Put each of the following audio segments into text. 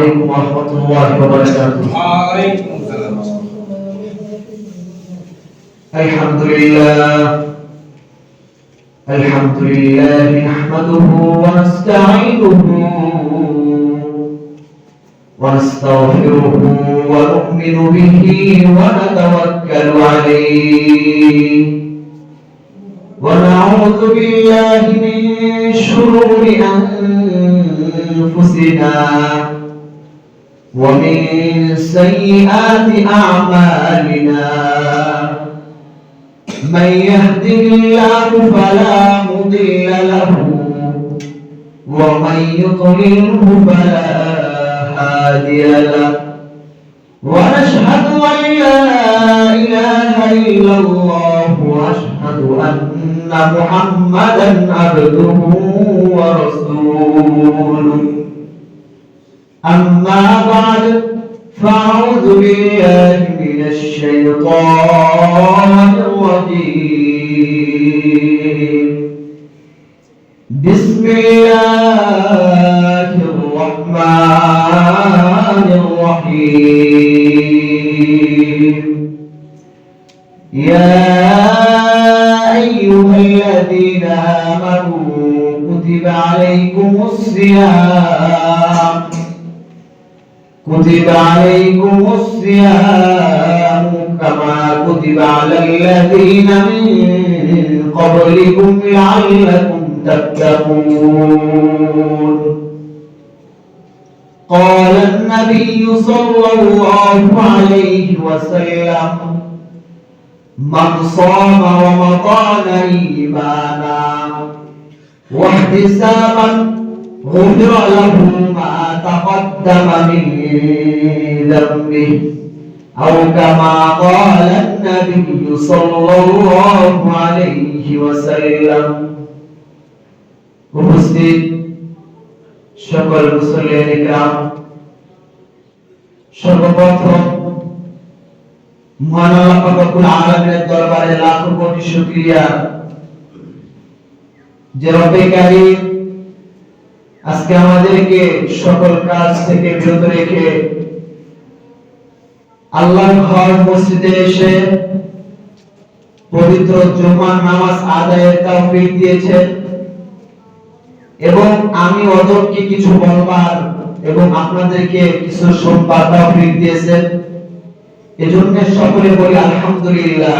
عليكم ورحمة الله وبركاته. وعليكم السلام. الحمد لله نحمده ونستعينه ونستغفره ونؤمن به ونتوكل عليه ونعوذ بالله من شرور أنفسنا ومن سيئات أعمالنا من يهده الله فلا مضل له ومن يضلله فلا هادي له ونشهد أن لا إله إلا الله وأشهد أن محمدا عبده ورسوله أما بعد فأعوذ بالله من الشيطان الرجيم بسم الله الرحمن الرحيم يا أيها الذين آمنوا كتب عليكم الصيام كما كتب على الذين من قبلكم لعلكم تتقون قال النبي صلى الله عليه وسلم من صام رمضان إيمانا واحتسابا غفر له ما تقدم من ذنبه أو كما قال النبي صلى الله عليه وسلم উপস্থিত সকল মুসলিম کرام সর্বপ্রথম মহান আল্লাহ রব্বুল আলামিনের দরবারে লাখো কোটি শুকরিয়া যে রব্বে কারীম আজকে আমাদেরকে সকল কাজ থেকে বিরত রেখে আল্লাহর ঘর মসজিদে এসে পবিত্র জুমার নামাজ আদায়ের তৌফিক দিয়েছেন এবং আমি ওদেরকে কিছু বলবার এবং আপনাদেরকে কিছু শুনবার তৌফিক দিয়েছেন এজন্য সকলে বলি আলহামদুলিল্লাহ।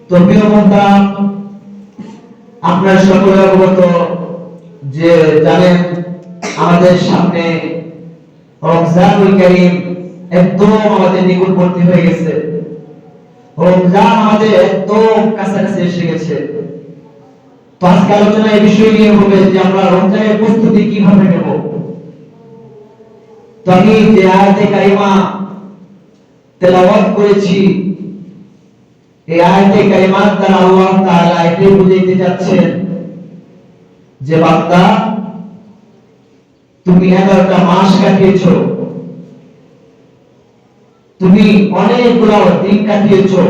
তো প্রিয় বন্ধুরা আপনারা সকলে অবগত যে জানেন আমাদের সামনে রমজানুল কারীম একদম আমাদের নিকটবর্তী হয়ে গেছে। রমজান আমাদের একদম কাছাকাছি এসে গেছে। তো আজকে আলোচনা এই বিষয় নিয়ে হবে যে আমরা রমজানের প্রস্তুতি কিভাবে নেব। তো আমি যে আয়াতে কারিমা তেলাওয়াত করেছি এই আয়াতে কারিমার দ্বারা আল্লাহ তাআলা এটাই বুঝাইতে যাচ্ছেন যে বান্দা তুমি 11টা মাস কাটিয়েছো, তুমি অনেকগুলো দিন কাটিয়েছো,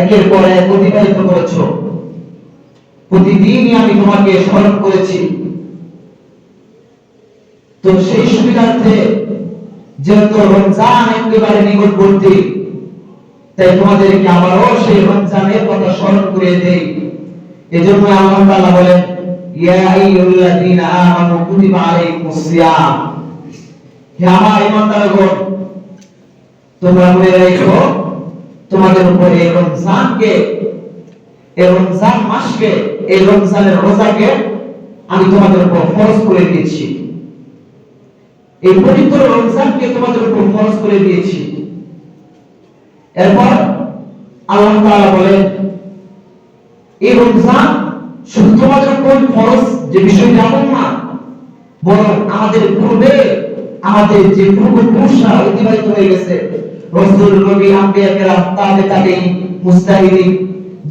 একের পর এক অতিবাহিত করেছো, প্রতিদিনই আমি তোমাকে স্মরণ করেছি। তো সেই সুবিধার্থে যেহেতু রমজান একেবারে নিকটবর্তী তাই তোমাদেরকে আবারও সেই রমজানের কথা স্মরণ করে দেই। এজন্য আল্লাহ তাআলা বলেন ইয়া আইয়ুহাল্লাযীনা আমানু কুতিবা আলাইকুমুস সিয়াম, হে আমার ঈমানদারগণ তোমরা মনে রেখো তোমাদের উপর এই রমজানকে, এই রমজান মাসকে, এই রমজানের রোজাকে আমি তোমাদের উপর ফরজ করে দিয়েছি। এই পবিত্র রমজানকে তোমাদের উপর ফরজ করে দিয়েছি। এরপর আল্লাহ তাআলা বলেন এই রমজান শুধু তোমাদের উপর ফরজ যে বিষয়টা এমন না, বরং আমাদের পূর্বে আমাদের যে পূর্বপুরুষরা অতিবাহিত হয়ে গেছে রাসূল নবী আম্বিয়া কেরাম তাবেঈন মুজতাহিদিন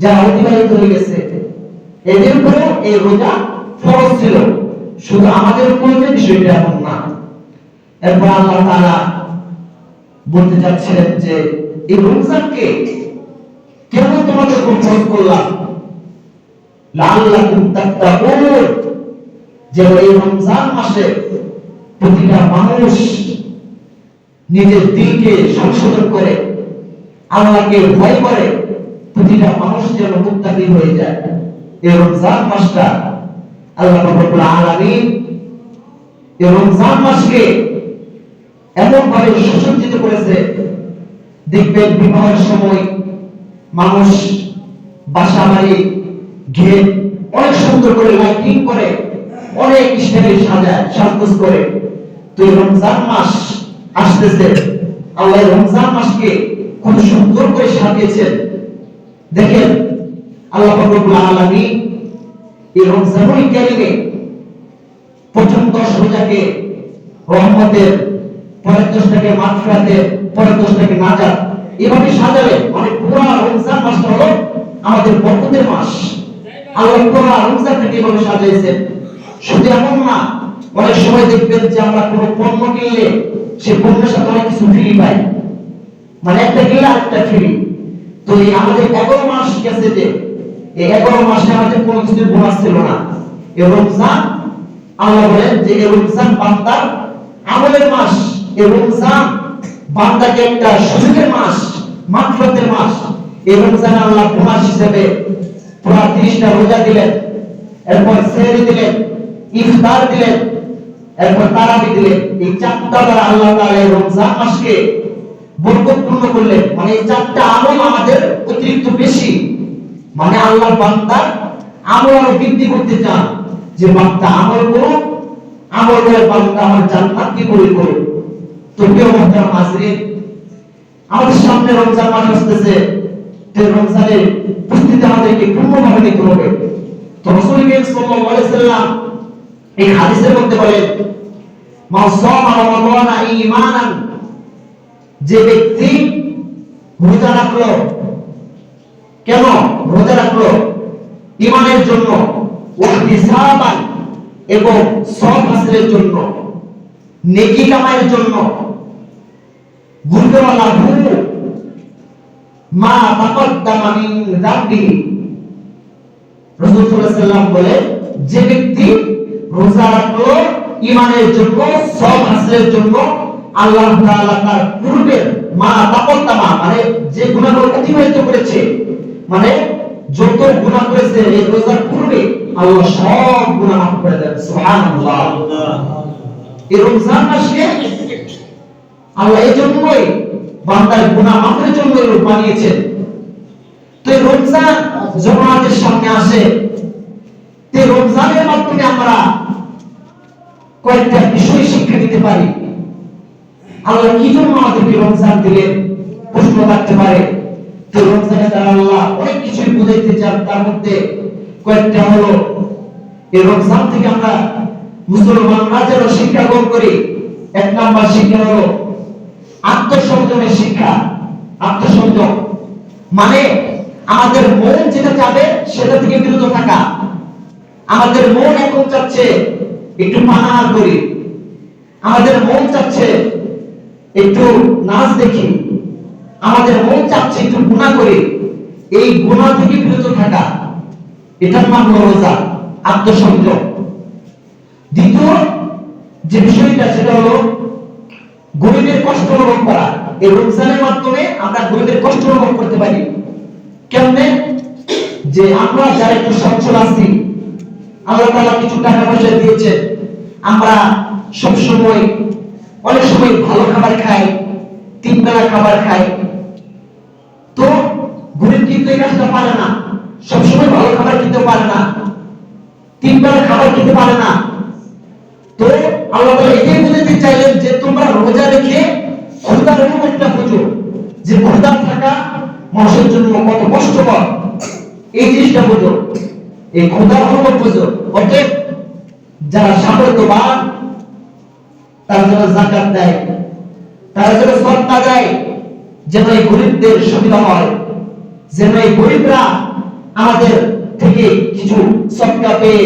যারা অতিবাহিত হয়ে গেছে এদের উপর এই রোজা ফরজ ছিল, শুধু আমাদের উপর বিষয়টা এমন না। এরপর আল্লাহ তাআলা বলতে যাচ্ছেন যে এই রমজানকে কেন তোমাদের উপর ফরজ করলাম, লাআল্লাকুম তাত্তাকুন, যে এই রমজান মাসে প্রতিটা মানুষ নিজের দিলকে সংশোধন করে আল্লাহকে ভয় করে প্রতিটা মানুষ যেন মুত্তাকি হয়ে যায়। এই রমজান মাসটা আল্লাহ রাব্বুল আলামিন এই রমজান মাসকে এমন ভাবে সুসজ্জিত করেছে, দেখবেন বিবাহের সময় মানুষ বাসা বাড়ি ঘিরে অনেক সুন্দর করে লাইটিং করে অনেক স্টাইলে সাজায় সাজগোজ করে। তো এই রমজান মাস আসতেছে, আল্লাহ রমজান মাসকে কত সুন্দর করে সাজিয়েছেন। দেখেন আল্লাহ রাব্বুল আলামিন এই রমজানুল কারীমে প্রথম 10 রোজাকে রহমতের, পরের 10টাকে মাগফিরাতের, পরের 10টাকে নাজাত, এভাবে সাজালেন। মানে পুরো রমজান মাসটা হলো আমাদের বরকতের মাস। আল্লাহ পুরো রমজানটাকে এভাবে সাজিয়েছেন। শুধু এমন না, অনেক সময় দেখবেন যে আমরা কোনো পণ্য কিনলে সেই পণ্যের সাথে অনেক কিছু ফ্রি পাই, মানে একটা কিনলে আরেকটা ফ্রি। তো এই আমাদের 11 মাস গেছে, যে এই 11 মাসে আমাদের কোনো কিছু বোনাস ছিল না। এই রমজান আল্লাহ বলেন যে এই রমজান বান্দার আমলের মাস, এই রমজান বান্দাকে একটা সুযোগের মাস, মাগফিরাতের মাস। এই রমজান আল্লাহ বোনাস হিসেবে পুরো 30টা রোজা দিলেন, এরপর সেহরি দিলেন, ইফতার দিলেন, এরপর তারাবি দিলেন। এই 4টা দ্বারা আল্লাহ তাআলা এই রমজান মাসকে বরকতপূর্ণ করলেন। মানে এই 4টা আমল আমাদের অতিরিক্ত বেশি, মানে আল্লাহর বান্দার আমল আরো বৃদ্ধি করতে চান, যে বান্দা আমল করো, আমল করে বান্দা আমার জান্নাত কি করে করো। তো প্রিয় মুহতারাম হাজরিন, আমাদের সামনে রমজান মাস আসতেছে, তো রমজানের প্রস্তুতি আমাদেরকে পূর্ণভাবে নিতে হবে। তো রাসূল সাল্লাল্লাহু আলাইহি সাল্লাম এই হাদিসের মধ্যে বলেন, মা সামা রমাদানা ঈমানান, যে ব্যক্তি রোজা রাখলো, কেন রোজা রাখলো? ঈমানের জন্য, ওয়াহতিসাবান, এবং সওয়াব হাসিলের জন্য, নেকি কামাইয়ের জন্য, গুফিরা লাহু মা তাকদ্দামা মিন যামবি। রাসূল সাল্লাল্লাহু আলাইহি সাল্লাম বলে, যে ব্যক্তি রোজা রাখলো ঈমানের জন্য, সওয়াব হাসিলের জন্য, আল্লাহ তাআলা তার পূর্বের মা তাকদ্দামা, মানে যে গুনাহগুলো অতিবাহিত করেছে, মানে যত গুনাহ করেছে এই রোজার পূর্বে, আল্লাহ সব গুনাহ মাফ করে দেন। সুবহানাল্লাহ। এই রমজান মাসকে আল্লাহ এই জন্যই বান্দার গুনাহ মাফের জন্য বানিয়েছেন। তো এই রমজান যখন আমাদের সামনে আসে, তো রমজানের মাধ্যমে আমরা কয়েকটা বিষয় শিক্ষা নিতে পারি। আল্লাহ কি জন্য আমাদেরকে রমজান দিলেন, প্রশ্ন থাকতে পারে। তো রমজানে দ্বারা আল্লাহ অনেক কিছুই বুঝাইতে চান, তার মধ্যে কয়েকটা হলো, এই রমজান থেকে আমরা মুসলমানরা যেন শিক্ষা গ্রহণ করি। 1 নাম্বার শিক্ষা হলো আত্মসংযমের শিক্ষা। আত্মসংযম মানে আমাদের মন যেটা চাবে সেটা থেকে বিরত থাকা। আমাদের মন এখন চাচ্ছে একটু পানাহার করি, আমাদের মন চাচ্ছে একটু নাচ দেখি, আমাদের মন চাচ্ছে একটু গুনাহ করি। এই গুনাহ থেকে বিরত থাকা, এটার নাম হলো রোজা, আত্মসংযম। দ্বিতীয় যে বিষয়টা সেটা হলো গরিবের কষ্ট অনুভব করা। এই রমজানের মাধ্যমে আমরা গরিবের কষ্ট অনুভব করতে পারি। কেমনে? যে আমরা যারা একটু সচ্ছল আছি, আল্লাহ তাআলা কিছু টাকা পয়সা দিয়েছেন, আমরা সব সময় অনেক সময় ভালো খাবার খাই, 3 বেলা খাবার খাই। তো গরিব কিন্তু এই কাজটা পারে না, সব সময় ভালো খাবার খেতে পারে না, 3 বেলা খাবার খেতে পারে না। তো আল্লাহ তাআলা এটাই বুঝাতে চাইলেন যে তোমরা রোজা রেখে খোদার অনুভবটা বুঝো, যে খোদা থাকা মানুষের জন্য কত কষ্টকর, এই জিনিসটা বুঝো, এই খোদার অনুভব বুঝো। অতএব যারা সামর্থ্যবান তারা যেন যাকাত দেয়, তারা যেন সদকা দেয়, যেন এই গরিবদের সুবিধা হয়, যেন এই গরিবরা আমাদের থেকে কিছু সদকা পেয়ে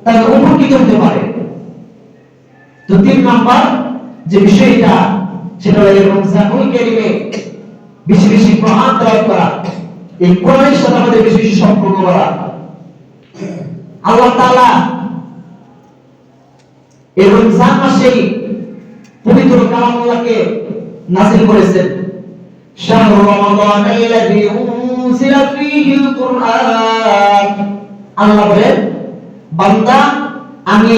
তারা উপকৃত হতে পারে। তো 3 নাম্বার যে বিষয়টা সেটা হলো রমজানুল কারীমে বেশি বেশি কোরআন তেলাওয়াত করা, এই কোরআনের সাথে আমাদের বেশি বেশি সম্পর্ক করা। আল্লাহ তাআলা এই রমজান মাসেই পবিত্র কালামুল্লাহকে নাযিল করেছেন। শাহরু রমাদানাল্লাযী উনজিলা ফীহিল কুরআন। আল্লাহ বলেন, বান্দা আমি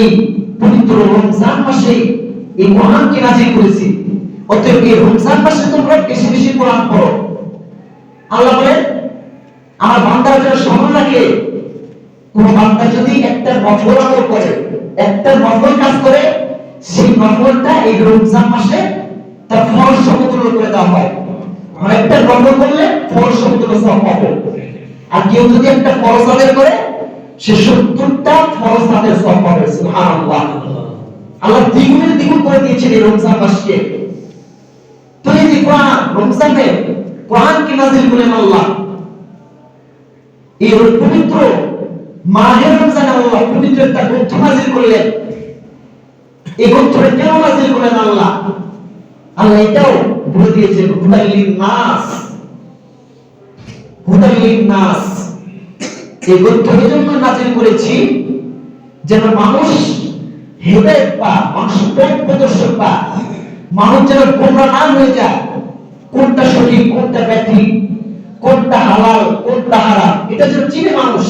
পবিত্র রমজান মাসে এই কোরআনকে নাযিল করেছি, অতএব এই রমজান মাসে তোমরা বেশি বেশি কোরআন পড়ো। আল্লাহ বলেন, আমার বান্দারা যেন স্মরণ রাখে, কোন বান্দা যদি একটা নফল আমল করে, একটা নফল কাজ করে, সেই নফলটা এই রমজান মাসে তার ফরজ সমতুল্য করে দেওয়া হয়। মানে একটা নফল করলে ফরজ সমতুল্য সওয়াব পাবে। আর কেউ যদি একটা ফরজ আদায় করে, সে 70টা ফরজ আদায়ের সওয়াব পাবে। সুবহানাল্লাহ। আল্লাহ দ্বিগুণের দ্বিগুণ করে দিয়েছেন এই রমজান মাসকে। তো এই যে কোরআন, রমজানে কোরআনকে নাযিল করলেন আল্লাহ। এই পবিত্র মাহে রমজানে আল্লাহ পবিত্র একটা গ্রন্থ নাযিল করলেন। এই গ্রন্থটা কেন নাযিল করলেন আল্লাহ? আল্লাহ এটাও বলে দিয়েছেন, হুদাল লিন-নাস। হুদাল লিন-নাস, এই গ্রন্থ এজন্য নাযিল করেছি যেন মানুষ হেদায়েত পায়, মানুষ পথ প্রদর্শক পায়, মানুষ যেন গোমরা না হয়ে যায়, কোনটা সঠিক কোনটা ব্যাঠিক, কোনটা হালাল কোনটা হারাম, এটা যেন চিনে মানুষ।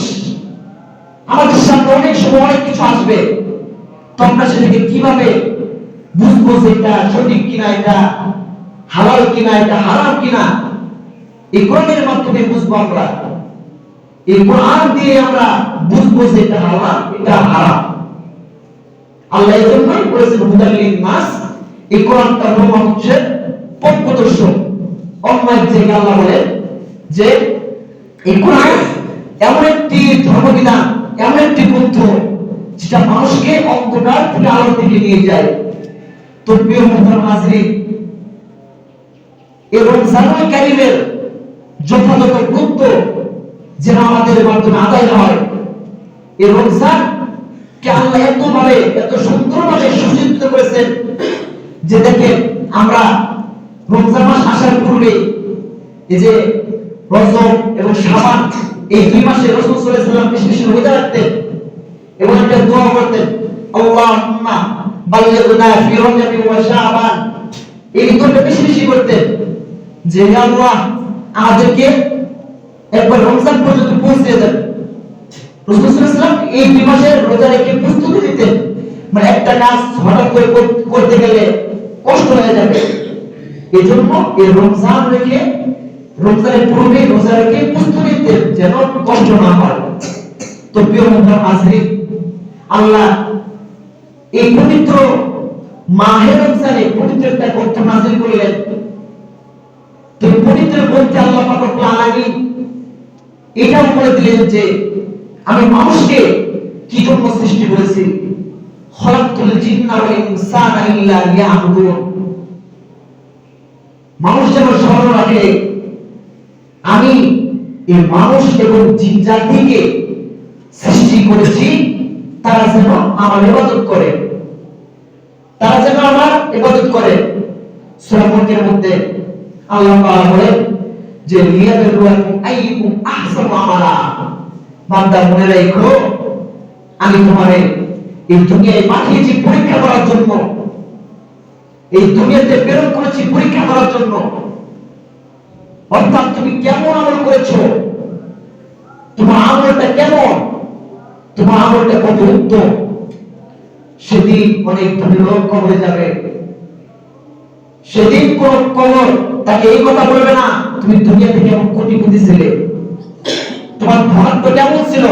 আমাদের সামনে অনেক সময় অনেক কিছু আসবে, তো আমরা সেটাকে কিভাবে বুঝবো যে এটা সঠিক কিনা, এটা হালাল কিনা, এটা হারাম কিনা? এই কোরআনের মাধ্যমে বুঝবো আমরা। এই কোরআন দিয়ে আমরা বুঝবো যে এটা হালাল এটা হারাম। আল্লাহ এই জন্যই বলেছেন হুদাল লিন-নাস। এই কোরআনটা হচ্ছে পথ প্রদর্শক। অন্যায় জায়গায় আল্লাহ বলেন যে এই কোরআন এমন একটি ধর্মবিধান, এমন একটি গ্রন্থ যেটা মানুষকে অন্ধকার থেকে আলোর দিকে নিয়ে যায়। তো প্রিয় মুহতারাম হাজরিন, এই রমজানুল কারীমের যথাযথ গুরুত্ব যেন আমাদের মাধ্যমে আদায় হয়। এই রমজান কে আল্লাহ এতভাবে এত সুন্দরভাবে সুচিন্তিত করেছেন যে দেখেন, আমরা রমজান মাস আসার পূর্বে এই যে রজব এবং শাবান, এই দুই মাসে রাসূল সাল্লাল্লাহু আলাইহি ওয়াসাল্লাম বেশি বেশি রোজা রাখতেন এবং একটা দোয়া করতেন, আল্লাহুম্মা বাল্লিগনা ফি রজব ওয়া শাবান। এই দোয়াটা বেশি বেশি করতেন যে হে আল্লাহ, আমাদেরকে একবার রমজান পর্যন্ত পৌঁছে দেন। রাসূল সাল্লাল্লাহু আলাইহি ওয়াসাল্লাম এই দুই মাসের রোজা রেখে প্রস্তুতি নিতেন, মানে একটা কাজ হঠাৎ করে করতে গেলে কষ্ট হয়ে যাবে। এই জন্য এই রমজান রেখে, রমজানের পূর্বে রোজা রেখে প্রস্তুতি নিতেন যেন কষ্ট না হয়। তো প্রিয় মুহতারাম হাজরিন, আল্লাহ এই পবিত্র মাহে রমজানে পবিত্র একটা গ্রন্থ নাযিল করলেন। তো পবিত্র গ্রন্থে আল্লাহ পাক রব্বুল আলামিন এটাও বলে দিলেন যে আমি মানুষকে কি জন্য সৃষ্টি করেছি, খালাকতুল জিন্না ওয়াল ইনসানা ইল্লা লিয়াবুদুন। মানুষ যেন স্মরণ রাখে, আমি এই মানুষ এবং জিন জাতিকে সৃষ্টি করেছি তারা যেন আমার ইবাদত করে, তারা যেন আমার ইবাদত করে। সূরা মুলকের মধ্যে আল্লাহ তাআলা বলেন যে লিয়াবলুয়াকুম আইয়ুকুম আহসানু আমালা। বান্দা মনে রাখো, আমি তোমারে এই দুনিয়ায় পাঠিয়েছি পরীক্ষা করার জন্য, এই দুনিয়াতে প্রেরণ করেছি পরীক্ষা করার জন্য। অর্থাৎ তুমি কেমন আমল করেছো, তোমার আমলটা কেমন, তোমার আমলটা কত উত্তম, সেদিন অনেক ধনী লোক কবরে যাবে। সেদিন কোন কবর তাকে এই কথা বলবে না তুমি দুনিয়াতে কেমন কোটিপতি ছিলে, তোমার ভাগ্য কেমন ছিল,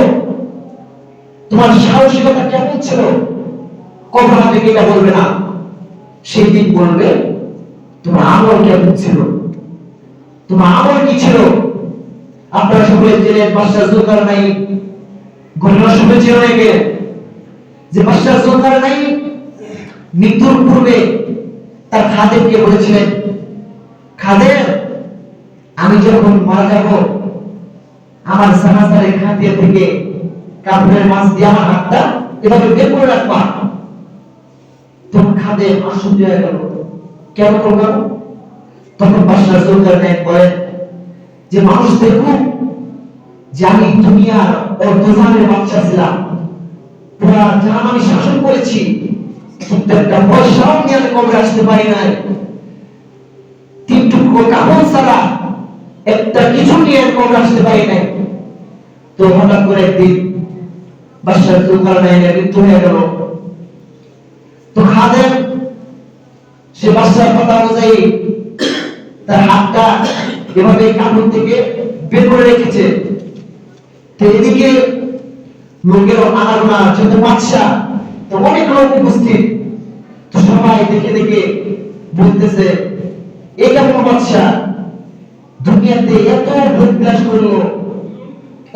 তোমার সাহসিকতা কেমন ছিল। কবর আমাদেরকে এটা বলবে না, সেদিন বলবে তোমার আমল কেমন ছিল, তোমার আমল কি ছিল। আপনারা সকলে জেনেন বাদশাহ যুলকারনাইন ঘটনা শুনেছেন অনেকে, যে বাদশাহ যুলকারনাইন মৃত্যুর পূর্বে তার খাদেমকে বলেছিলেন, খাদেম আমি যখন মারা যাব আমার জানাজার এখান থেকে কাপড়ের মাছ দিয়ে আমার হাতটা এভাবে বের করে রাখবা। তখন খাদেম আশ্চর্য হয়ে গেল, কেন করবো? তখন বাদশাহ যুলকারনাইন বলেন যে মানুষ দেখুক যে আমি দুনিয়ার অর্ধজানের বাদশা ছিলাম, পুরা জাহান আমি শাসন করেছি, কিন্তু একটা পয়সাও নিয়ে আমি কবরে আসতে পারি নাই, 3 টুকরো কাপড় ছাড়া একটা কিছু নিয়ে কবরে আসতে পারি নাই। তো হঠাৎ করে একদিন বাদশাহ যুলকারনাইনের মৃত্যু হয়ে গেল। তো খাদেম সে বাদশার কথা অনুযায়ী তার হাতটা এভাবে কাপড় থেকে বের করে রেখেছে। তো এদিকে লোকের আনাগোনা, যেহেতু বাদশাহ তো অনেক লোক উপস্থিত, তো সবাই দেখে দেখে বলতেছে এই কেমন বাদশাহ, দুনিয়াতে এত ভোগ বিলাস করলো,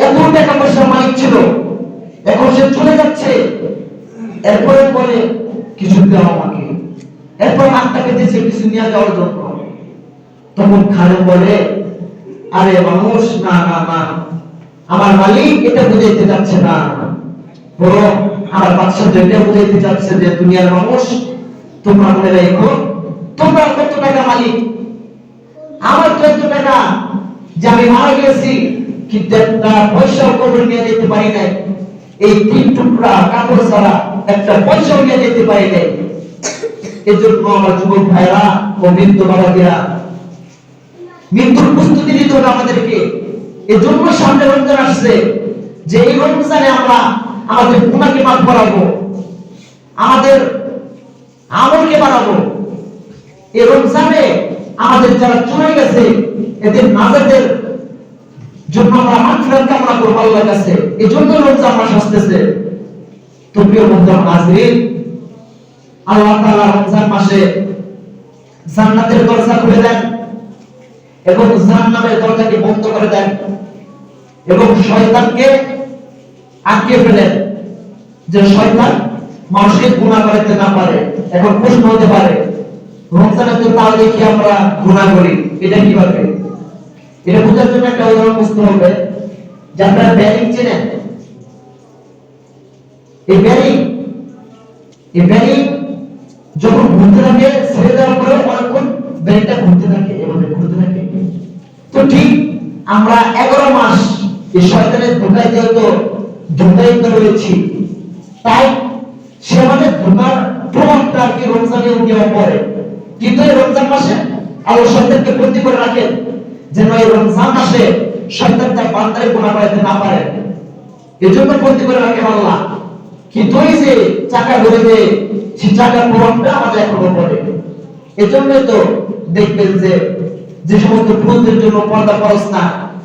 এত টাকা পয়সার মালিক ছিল, এখন সে চলে যাচ্ছে, এরপরে বলে কিছু দাও আমাকে, এরপর হাতটা কেটেছে কিছু নিয়ে যাওয়ার জন্য। তখন খাদেম বলে আরে মানুষ, না না না, আমার মালিক এটা বুঝাইতে যাচ্ছে না, বরং আমার বাদশা যেটা বুঝাইতে যাচ্ছে যে দুনিয়ার মানুষ তোমরা মনে রাখো তোমরা কত টাকা মালিক, আমার তো এত টাকা যে আমি মারা গেছি কিন্তু একটা পয়সাও কবর নিয়ে যেতে পারি নাই, এই 3 টুকরা কাপড় ছাড়া একটা পয়সাও নিয়ে যেতে পারি নাই। এজন্য আমার যুবক ভাইরা ও বৃদ্ধ বাবাজিরা, মৃত্যুর প্রস্তুতি নিতে হবে আমাদেরকে। এজন্য সামনে রমজান আসছে, যে এই রমজানে আমরা আমাদের গুনাহকে মাফ করাবো, আমাদের আমলকে বাড়াবো। এই রমজানে আমাদের যারা চলে গেছে এদের নাজাতের জন্য আমরা মাগফিরাত কামনা করব আল্লাহর কাছে। এজন্য রমজান মাস আসতেছে। তো প্রিয় বন্ধু হাজির, আল্লাহ তাআলা রমজান মাসে জান্নাতের দরজা খুলে দেন এবং জাহান্নামের দরজাকে বন্ধ করে দেন এবং শয়তানকে আটকে ফেলেন, যে শয়তান মানুষকে গুনাহ করতে না পারে। এখন প্রশ্ন হতে পারে রমজানে তো তাও দেখি আমরা গুনাহ করি, এটা কিভাবে? এটা বোঝার জন্য একটা উদাহরণ বুঝতে হবে। যে আপনারা ব্যারিং চেনেন, এই ব্যারিং যখন ঘুরতে থাকে ছেড়ে দেওয়ার পরে অনেকক্ষণ ব্যারিংটা ঘুরতে থাকে, এভাবে ঘুরতে থাকে। তো ঠিক আমরা 11 মাস এই শয়তানের ধোঁকায় রয়েছি, তাই সে আমাদের ধোঁকার প্রভাবটা আর কি রমজানে উঠে পড়ে। কিন্তু এই রমজান মাসে আল্লাহ শয়তানকে বন্দী করে রাখেন যেন এই রমজান মাসে শয়তান তার বান্দারে গুনাহ করাতে না পারে, এজন্য বন্দী করে রাখেন আল্লাহ। কিন্তু এই যে চাকা ধরে যে সেই চাকার প্রভাবটা আমাদের এখনো পড়ে। এজন্যই তো দেখবেন যে যে সমস্ত পুরুষদের জন্য পর্দা ফরজ না,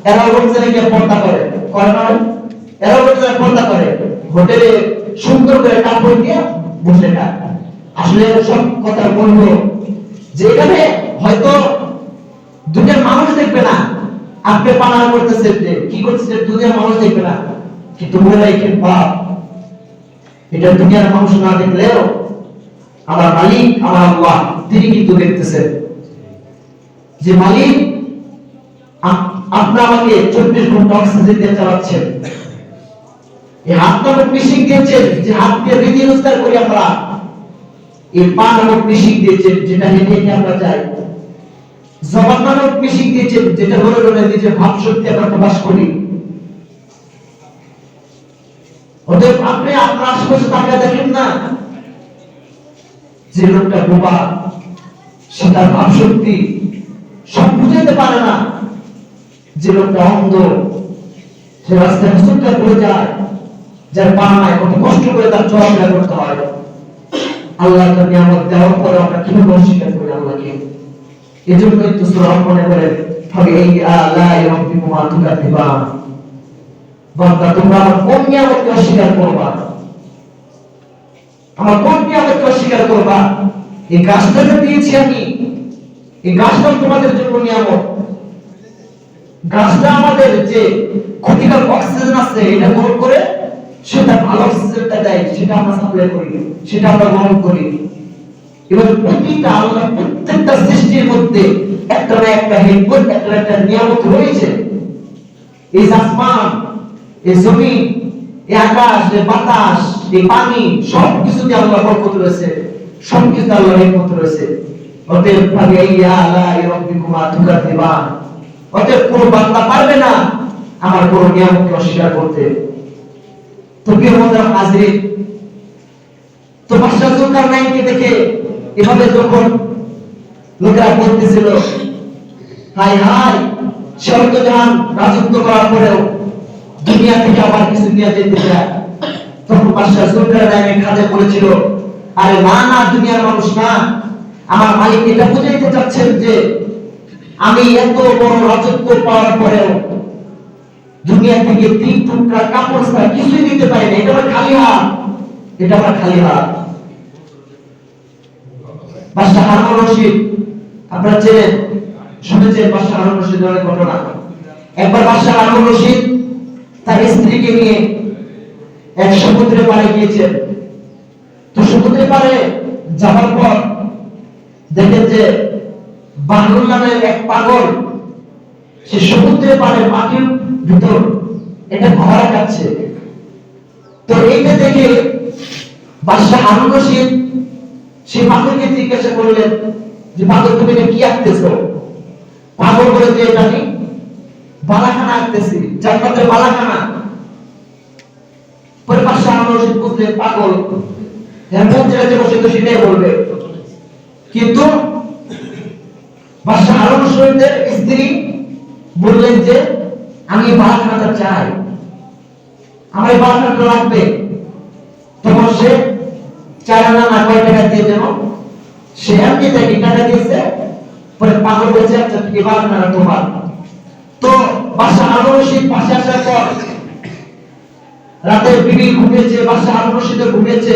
এরা রমজানে গিয়ে পর্দা করে না, এরা রমজানে পর্দা করে, হোটেলে সুন্দর করে কাপড় দিয়ে বসে খায়। আসলে সব কথা বলবো যে এখানে হয়তো দুনিয়ার মানুষ দেখবে না আপনি পানাহার করতেছেন, যে কি করতেছেন দুনিয়ার মানুষ দেখবে না, কিন্তু মনে রাখেন বাপ, এটা দুনিয়ার মানুষ না দেখলেও আমার মালিক আমার আল্লাহ তিনি কিন্তু দেখতেছেন। যে মালিক আপনি আমাকে 24 ঘন্টা অক্সিজেন দিয়ে চালাচ্ছেন, এই হাত নামক মেশিন দিয়েছেন, যে হাত দিয়ে রীতি রোজগার করি আমরা, এই পা নামক মেশিন দিয়েছেন যেটা হেঁটে হেঁটে আমরা যাই, জবান নামক মেশিন দিয়েছেন যেটা বলে বলে নিজের ভাব শক্তি আমরা প্রকাশ করি। অতএব আপনি আপনার আশেপাশে তাকিয়ে দেখেন না, যে লোকটা বোবা সে তার ভাব শক্তি সব বুঝাইতে পারে না, যে লোকটা অন্ধ সে রাস্তায় সুন্দর করে যায়, যার পা নাই কত কষ্ট করে তার চলাফেরা করতে হয়। আল্লাহর নিয়ামত দেওয়ার পরে আমরা কিভাবে অস্বীকার করি আল্লাহকে? এজন্যই তো সূরা মনে করে তবে এই আলাই রাব্বিকুমা তুকাদ্দিবান, বান্দা তোমরা আমার কোন নিয়ামতকে অস্বীকার করবা? আমার কোন নিয়ামতকে অস্বীকার করবা? এই গাছটা দিয়েছি আমি, এই গাছটা তোমাদের জন্য নিয়ামত। গাছটা আমাদের যে ক্ষতিকর অক্সিজেন আছে এটা গ্রহণ করে সেটা ভালো অক্সিজেনটা দেয়, সেটা আমরা সাপ্লাই করি, সেটা আমরা গ্রহণ করি। এবার প্রতিটা আল্লাহ প্রত্যেকটা সৃষ্টির মধ্যে একটা না একটা হিকমত, একটা না একটা নিয়ামত রয়েছে। এই আসমান, এই জমিন, এই আকাশ, এই বাতাস, এই পানি সবকিছুতে আল্লাহ বরকত রয়েছে, সবকিছুতে আল্লাহর হিকমত রয়েছে। অতএব ফাবিআইয়া আলাই রাব্বিকুমা তুকাদ্দিবান, অতএব কোন বান্দা পারবে না আমার কোন নিয়ামতকে অস্বীকার করতে। তো প্রিয় বন্ধুরা হাজির, তো বাদশাহ যুলকারনাইনকে দেখে এভাবে যখন লোকেরা বলতেছিল, হাই হাই, স্বর্গজাহান রাজত্ব করার পরেও দুনিয়া থেকে আবার কিছু নিয়ে যেতে চায়, তখন বাদশাহ যুলকারনাইনের খাদে বলেছিল, আরে না না, দুনিয়ার মানুষ না, আমার মালিক এটা বুঝাইতে চাচ্ছেন যে আমি এত বড় রাজত্ব পাওয়ার পরেও দুনিয়া থেকে 3 টুকরা কাপড় ছাড়া কিছুই দিতে পারি না, এটা আমার খালি হাত, এটা আমার খালি হাত। বাদশাহ হারুন রশিদ আপনারা চেনেন, শুনেছেন বাদশাহ হারুন রশিদের অনেক ঘটনা। একবার বাদশাহ হারুন রশিদ তার স্ত্রীকে নিয়ে এক সমুদ্রের পাড়ে গিয়েছেন। তো সমুদ্রের পাড়ে যাওয়ার পর দেখেন যে বাহরুল নামের এক পাগল সে সমুদ্রের পাড়ে মাটির ভিতর এটা ঘোড়া কাটছে। তো এইটা দেখে বাদশাহ হারুন রশিদ সেই পাগলকে জিজ্ঞাসা করলেন যে পাগল, তুমি এটা কি আঁকতেছো? পাগল বলে যে এটা আমি বালাখানা আঁকতেছি, জান্নাতের বালাখানা। পরে বাদশাহ হারুন রশিদ বুঝলেন পাগল মন চাইতে বসে তো সেটাই বলবে। কিন্তু বাদশাহ হারুন রশিদের স্ত্রী বললেন যে আমি এই বালাখানাটা চাই, আমার এই বালাখানাটা লাগবে। তখন সে 4 আনা না কয় টাকা দিয়ে যেন সে এমনি দেখি টাকা দিয়েছে। পরে পাগল বলছে, আচ্ছা ঠিক বালাখানাটা তোমার। তো বাদশাহ হারুন রশিদ পাশে আসার পর রাতে বিবি ঘুমিয়েছে, বাদশাহ হারুন রশিদ ঘুমিয়েছে।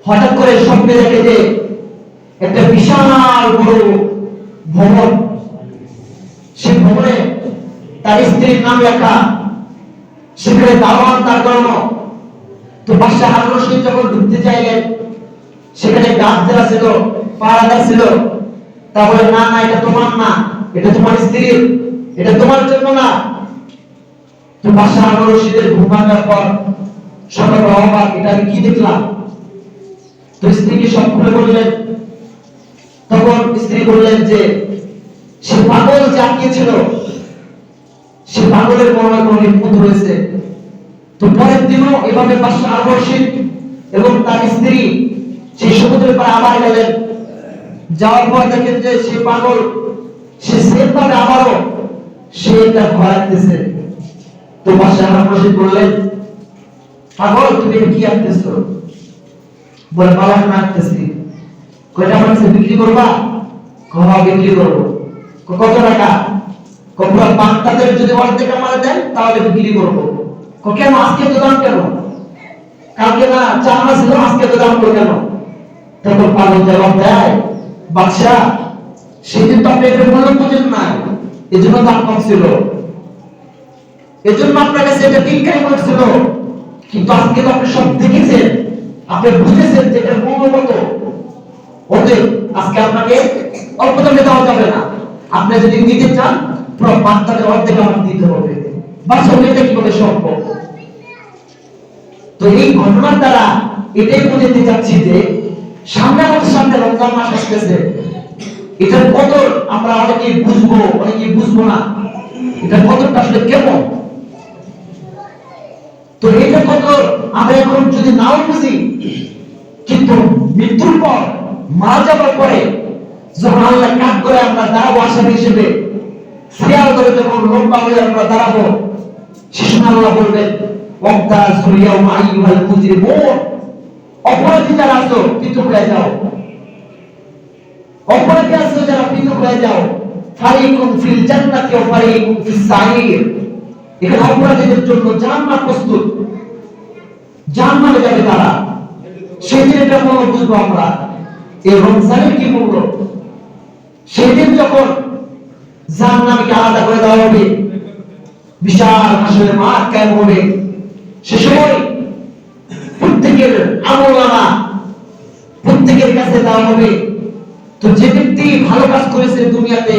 হঠাৎ করে স্বপ্নে দেখে যে একটা বিশাল বড় ভবন, সেই ভবনে তার স্ত্রীর নাম লেখা, সেখানে দারোয়ান তার করানো। তো বাদশাহ হারুন রশিদ যখন ঢুকতে চাইলেন, সেখানে গাছদার ছিল, পাহারাদার ছিল। তারপরে না না, এটা তোমার না, এটা তোমার স্ত্রীর, এটা তোমার জন্য না। তো বাদশাহ হারুন রশিদের ঘুম ভাঙার পর সকালে অবাক, এটা আমি কি দেখলাম? তো স্ত্রীকে সব খুলে বললেন। তখন স্ত্রী বললেন যে সে পাগল জাগিয়েছিল, সে পাগলের কোনো না কোনো বিপদ হয়েছে। তো পরের দিনও এভাবে বাদশাহ হারুন রশিদ এবং তার স্ত্রী সেই সমুদ্রের পাড়ে আবার গেলেন। যাওয়ার পর দেখেন যে সে পাগল সে সেম ভাবে আবারও সে এটা ঘোরাতেছে। তো বাদশাহ হারুন রশিদ বললেন, পাগল তুমি কি আঁকতেছো? বলে বালাখানা আঁকতেছি। কয়টা মানুষ বিক্রি করবা? কবা বিক্রি করবো। কত টাকা? কপুরা বাগদাদের যদি অর্ধেক আমারে দেন তাহলে বিক্রি করবো। কেন আজকে তো দাম কেন? কালকে না 4 মাস ছিল, আজকে তো দাম কেন? তখন পাগল জবাব দেয়, বাদশাহ সেদিন তো আপনি এটা মূল্য বুঝেন না, এজন্য দাম কম ছিল, এজন্য আপনার কাছে এটা বিক্রি করছিল। কিন্তু আজকে তো আপনি সব দেখেছেন, আপনি বুঝেছেন যে এটার মূল্য কত। অতএব আজকে আপনাকে অল্প দামে দেওয়া যাবে না, আপনি যদি নিতে চান পুরো বাগদাদের অর্ধেক আমাকে দিতে হবে। বাদশাহ এটা কিভাবে সম্ভব? তো এই ঘটনার দ্বারা এটাই বোঝাতে চাচ্ছি যে সামনে আমাদের সামনে রমজান মাস আসতেছে, এটার কদর আমরা অনেকেই বুঝবো, অনেকেই বুঝবো না। এটার কদরটা আসলে কেমন? তো এটা কদর আমরা এখন যদি নাও বুঝি, কিন্তু মৃত্যুর পর মারা যাবার পরে যখন আল্লাহ কাজ করে আমরা দাঁড়াবো আসামি হিসেবে, সিয়াল ধরে যখন লম্বা হয়ে আমরা দাঁড়াবো, শিশু আল্লাহ বলবেন, ওয়াক্তা সুরিয়াউ আইয়ুহাল মুজরিমুন, অপরাধী যারা আছো পৃথক হয়ে যাও, অপরাধী আছো যারা পৃথক হয়ে যাও। ফারিকুন ফিল জান্নাতি ওয়া ফারিকুন ফিস সাইর, এখানে অপরাধীদের জন্য জান্নাত প্রস্তুত, জান্নাতে যাবে তারা। সেদিন এটা মূল্য বুঝবো আমরা, এই রমজানের কি মূল্য। সেদিন যখন জাহান্নামকে আলাদা করে দেওয়া হবে, বিশাল হাসরের মাঠ কায়েম হবে, সে সময় প্রত্যেকের আমলনামা প্রত্যেকের কাছে দেওয়া হবে। তো যে ব্যক্তি ভালো কাজ করেছে, দুনিয়াতে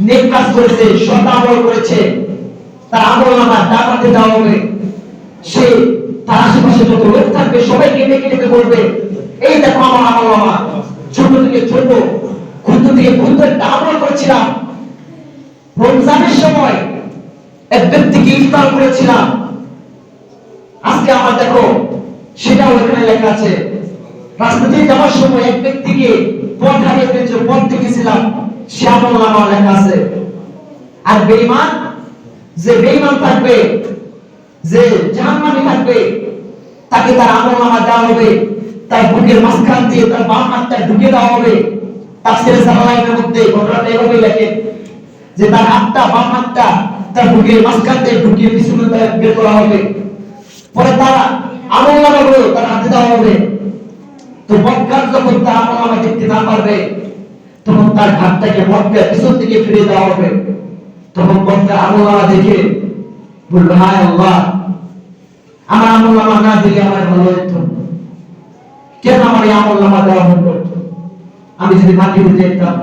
নেক কাজ করেছে, সৎ আমল করেছে, তার আমলনামা ডাকাতে দেওয়া হবে। সে তার আশেপাশে যত লোক থাকবে সবাইকে ডেকে ডেকে বলবে, এই দেখো আমার আমলনামা, ছোট থেকে ছোট, ক্ষুদ্র থেকে ক্ষুদ্র একটা আমল করেছিলাম, রমজানের সময় এক ব্যক্তিকে ইফতার করেছিলাম, আজকে আমার দেখো সেটাও এখানে লেখা আছে। রাস্তাতে যাওয়ার সময় এক ব্যক্তিকে পথ হারিয়ে ফেলেছে, পথ দেখেছিলাম, সে আমলনামা লেখা আছে। আর বেঈমান, যে বেঈমান থাকবে, যে জাহান্নামী থাকবে, তাকে তার আমলনামা দেওয়া হবে, তার বুকের মাঝখান দিয়ে তার বাম হাতটা ঢুকে দেওয়া হবে। তাফসীরে জালালাইনের মধ্যে ঘটনাটা এভাবেই লেখে যে তার হাতটা, বাম হাতটা তার বুকের মাঝখান দিয়ে ঢুকিয়ে পিছনে বের করা হবে। পরে তারা আমলনামাগুলো তার হাতে দেওয়া হবে। তো বদকার যখন তার আমলনামা দেখতে না পারবে, তখন তার হাতটাকে বদকার পিছন দিকে ফিরে দেওয়া হবে। তখন বদকার আমলনামা দেখে বলবে, হায় আল্লাহ, আমার আমলনামা না দিলে আমার ভালো হতো, কেন আমার এই আমলনামা দেওয়া হলো? আমি যদি মাটি হয়ে যেতাম।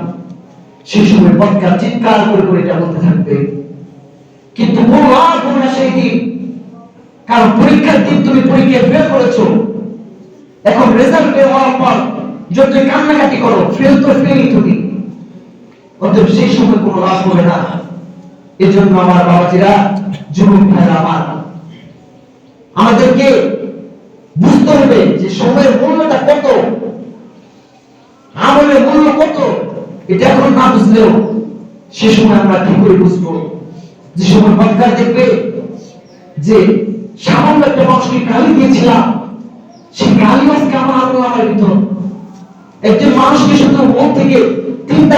সেই সময় বদকার চিৎকার করে করে এটা বলতে থাকবে। কিন্তু কোনো লাভ হবে না সেই দিন, কারণ পরীক্ষার দিন তুমি পরীক্ষায় ফেল করেছো। এখন রেজাল্ট বের হওয়ার পর যদি কান্নাকাটি করো, ফেল তো ফেলই তুমি, অতএব সেই সময় কোনো লাভ হবে না। এজন্য আমার বাবাজিরা, যুবক ভাইরা আমার, আমাদেরকে বুঝতে হবে যে সময়ের মূল্যটা কত, আমলের মূল্য কত। এটা এখন না বুঝলেও সে সময় আমরা ঠিক করে বুঝবো। যে সময় বদকার দেখবে যে সামান্য একটা মানুষকে গালি দিয়েছিলাম, সেই গালি আজকে আমার আমলনামার ভিতর। একজন মানুষকে শুধু মন থেকে তিনটা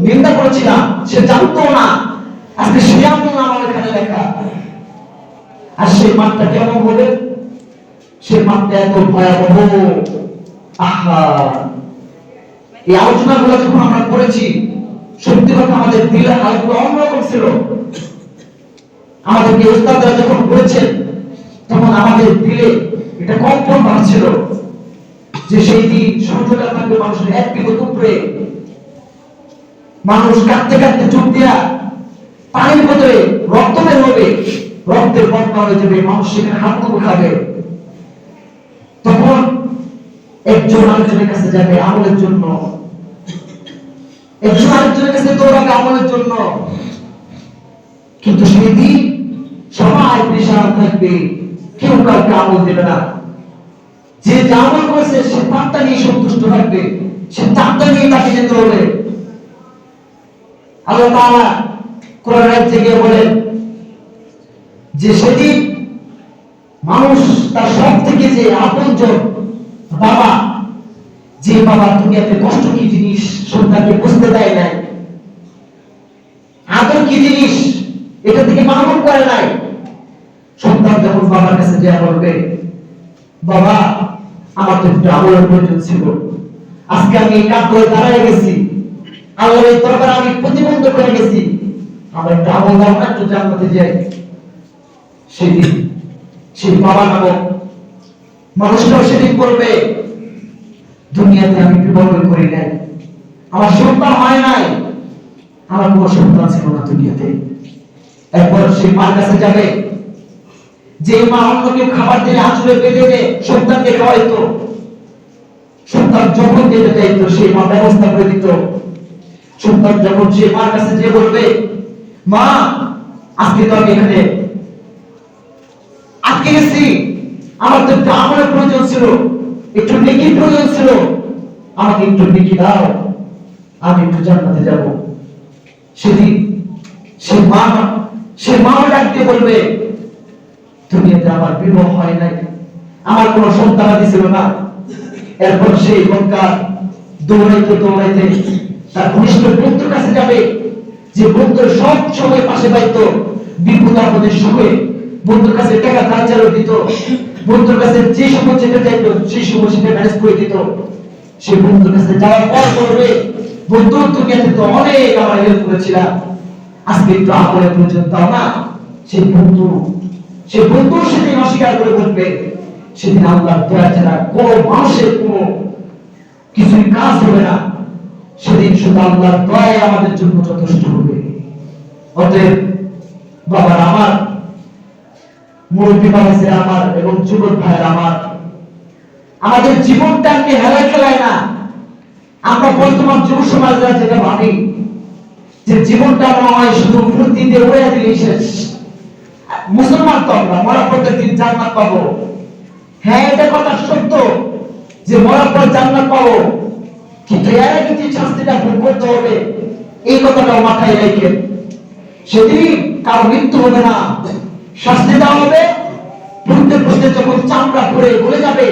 নিন্দা করেছিলাম, সে জানতো না, আজকে সে আমলনামার এখানে লেখা। আর সেই মানটা কেমন হবে? সেই মানটা এত ভয়াবহ। আহা, এই আলোচনাগুলো যখন আমরা করেছি, সত্যি কথা আমাদের দিলের হালগুলো অন্যরকম ছিল। আমাদেরকে উস্তাদরা যখন বলেছেন, তখন আমাদের দিলে এটা কম্পন বাড়ছিল যে সেই দিন সূর্যটা থাকবে মানুষের এক বিগত উপরে, মানুষ কাঁদতে কাঁদতে চোখ দিয়া পানির ভিতরে রক্ত বের হবে, রক্তের বন্যা হয়ে যাবে, মানুষ সেখানে হাত তুলে খাবে। তখন একজন আরেকজনের কাছে যাবে আমলের জন্য, একজন আরেকজনের কাছে দৌড়াবে আমলের জন্য। কিন্তু সেই দিন সবাই পেশাব থাকবে, কেউ কাউকে আমল দেবে না। যে আমল করেছে সে তারটা নিয়ে সন্তুষ্ট থাকবে, সে তারটা নিয়ে তাকে যেতে হবে। আল্লাহ তাআলা কোরআন থেকে বলেন যে সেদিন মানুষ তার সব থেকে যে আপনজন বাবা, যে বাবা দুনিয়াতে কষ্ট কি জিনিস সন্তানকে বুঝতে দেয় নাই, আদর কি জিনিস এটা থেকে মালুম করে নাই, সন্তান যখন বাবার কাছে যা বলবে, বাবা আমার তো একটু আমলের প্রয়োজন ছিল, আজকে আমি এই কাজ করে দাঁড়ায় গেছি, আল্লাহর এই দরবারে আমি প্রতিবন্ধ করে গেছি, আমার একটু আমল দাও না, একটু জান্নাতে যাই। সেদিন সেই বাবা নামক মানুষটাও সেদিন করবে, দুনিয়াতে আমি বিবাহ করি নাই, আমার সন্তান হয় নাই, আমার কোনো সন্তান ছিল না দুনিয়াতে। একবার সেই মার কাছে যাবে, যে মা অন্য কেউ খাবার দিলে আঁচলে বেঁধে দিয়ে সন্তানকে খাওয়াইতো, সন্তান যখন যেতে চাইতো সেই মা ব্যবস্থা করে দিত। সন্তান যখন সেই মার কাছে যে বলবে, মা আজকে তো আমি এখানে আটকে গেছি, আমার তো একটু আমলের প্রয়োজন ছিল, একটু নেকির প্রয়োজন ছিল, আমাকে একটু নেকি দাও, আমি একটু জান্নাতে যাব। সেদিন সে মাও ডাক দিয়ে বলবে, দুনিয়াতে আমার বিবাহ হয় নাই, আমার কোনো সন্তানাদি ছিল না। এরপর সেই বদকার দৌড়াইতে দৌড়াইতে তার ঘনিষ্ঠ বন্ধুর কাছে যাবে, যে বন্ধুর সব সময় পাশে পাইতো, বিপদ আপদের সুখে বন্ধুর কাছে টাকা ধার চালও দিত, বন্ধুর কাছে যে সময় যেতে চাইতো সেই সময় সেটা ম্যানেজ করে দিত। সে বন্ধুর কাছে যাওয়ার পর বলবে, বন্ধু দুনিয়াতে তো অনেক আমার হেল্প করেছিলাম, আজকে একটু আমলের প্রয়োজন দাও না। সেই বন্ধু সেদিন অস্বীকার করে বলবে, সেদিন আল্লাহর দয়া ছাড়া কোনো মানুষের কোনো কিছুই কাজ হবে না, সেদিন শুধু আল্লাহর দয়া আমাদের জন্য যথেষ্ট হবে। অতএব বাবার আমার, মুরব্বী বাবাজিরা আমার এবং যুবক ভাইয়েরা আমার, আমাদের জীবনটাকে হেলায় খেলায় না। আমরা বর্তমান যুব সমাজরা যেটা ভাবি যে জীবনটা মনে হয় শুধু ফুর্তি দিয়ে উড়ে দিলেই শেষ, মুসলমান তো আমরা মরা প্রত্যেকদিন জান্নাত পাবো। হ্যাঁ, এটা কথা সত্য যে মরার পর জান্নাত পাবো, কিন্তু এর আগে যে শাস্তিটা ভোগ করতে হবে এই কথাটাও মাথায় রেখে সেদিন কারো মৃত্যু হবে না, শাস্তি দেওয়া হবে। পুরুতে পুরুতে যখন চামড়া পড়ে গলে যাবে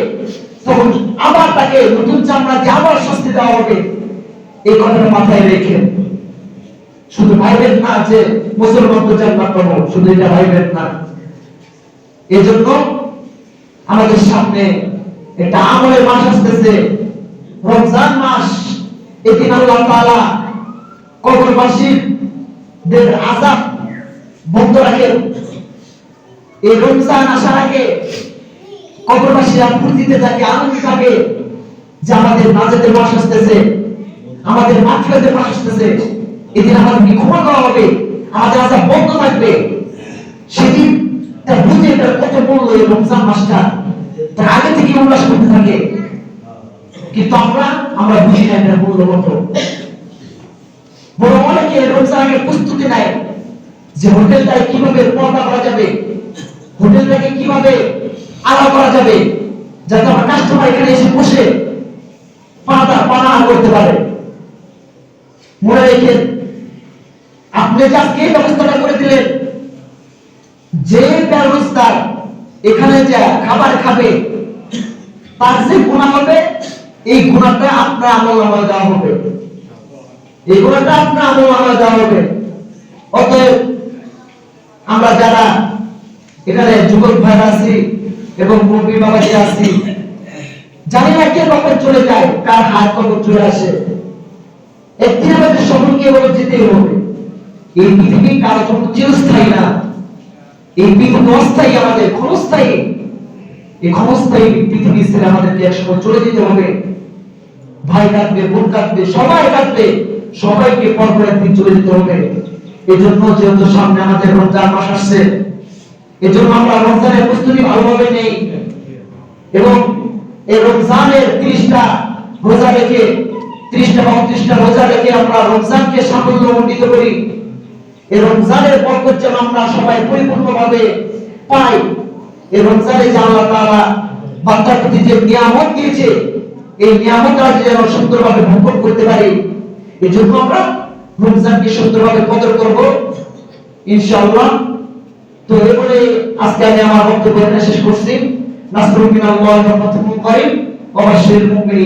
তখন আবার তাকে নতুন চামড়া দিয়ে আবার শাস্তি দেওয়া হবে। এই কথাটা মাথায় রেখে শুধু ভাইবেন না যে মুসলমান তো জান্নাত পাবো, শুধু এটা ভাইবেন না। এজন্য আমাদের সামনে একটা আমলের মাস আসতেছে, রমজান মাস। এদিন আল্লাহ তাআলা কবরবাসীদের আযাব বন্ধ রাখেন। এই রমজান আসার আগে কবরবাসীরা ফুর্তিতে থাকে, আনন্দে থাকে যে আমাদের নাজাতের মাস আসতেছে, আমাদের মাগফিরাতের মাস আসতেছে। এদিন আমাদেরকে ক্ষমা করা হবে, আমাদের আযাব বন্ধ থাকবে। সেদিন তার বুঝে এটার কত মূল্য এই রমজান মাসটা, তার আগে থেকে উল্লাস করতে থাকে। কিন্তু আমরা বুঝি না এটার মূল্য কত। বড় অনেকে রমজানের প্রস্তুতি নেয় যে হোটেলটায় কিভাবে পর্দা করা যাবে, হোটেলটাকে কিভাবে আলাদা করা যাবে, যাতে আমার কাস্টমার এখানে এসে বসে পানা করতে পারে। মনে রেখেন, আপনি আজকে এই ব্যবস্থাটা করে দিলেন, যে ব্যবস্থা এখানে যা খাবার খাবে তার যে গুনাহ হবে, এই গুনাহটা আপনার আমলনামায় দেওয়া হবে, এই গুনাহটা আপনার আমলনামায় দেওয়া হবে। অতএব আমরা যারা এখানে যুবক ভাইরা আছি এবং মুরব্বী বাবাজি আছি, জানি না কে কখন চলে যায়, কার হাত কখন চলে আসে। একদিন আমাদের সকলকে বলে যেতেই হবে। এই পৃথিবী কারো জন্য চিরস্থায়ী না, এই পৃথিবী অস্থায়ী, আমাদের ক্ষণস্থায়ী। এই ক্ষণস্থায়ী পৃথিবী ছেড়ে আমাদেরকে একসময় চলে যেতে হবে। ভাই কাঁদবে, বোন কাঁদবে, সবাই কাঁদবে, সবাইকে পর পর একদিন চলে যেতে হবে। এজন্য যেহেতু সামনে আমাদের রমজান মাস আসছে, এজন্য আমরা রমজানের প্রস্তুতি ভালোভাবে নেই এবং এই রমজানের 30টা রোজা রেখে 30টা বা 29টা রোজা রেখে আমরা রমজানকে সাফল্যমণ্ডিত করি। এই রমজানের বরকত যেন আমরা সবাই পরিপূর্ণভাবে পাই। এই রমজানে যে আল্লাহ তাআলা বান্দার প্রতি যে নিয়ামত দিয়েছে, এই নিয়ামতটা যেন সুন্দরভাবে ভোগ করতে পারি। এজন্য আমরা রমজানকে সুন্দরভাবে কদর করব ইনশাআল্লাহ। তো এবারে আজকে আমি আমার বক্তব্য শেষ করছি। নাসরুল মিনাল্লাহি ওয়া ফাতহুন করিম ওয়া বাশশিরিল মুমিনিন।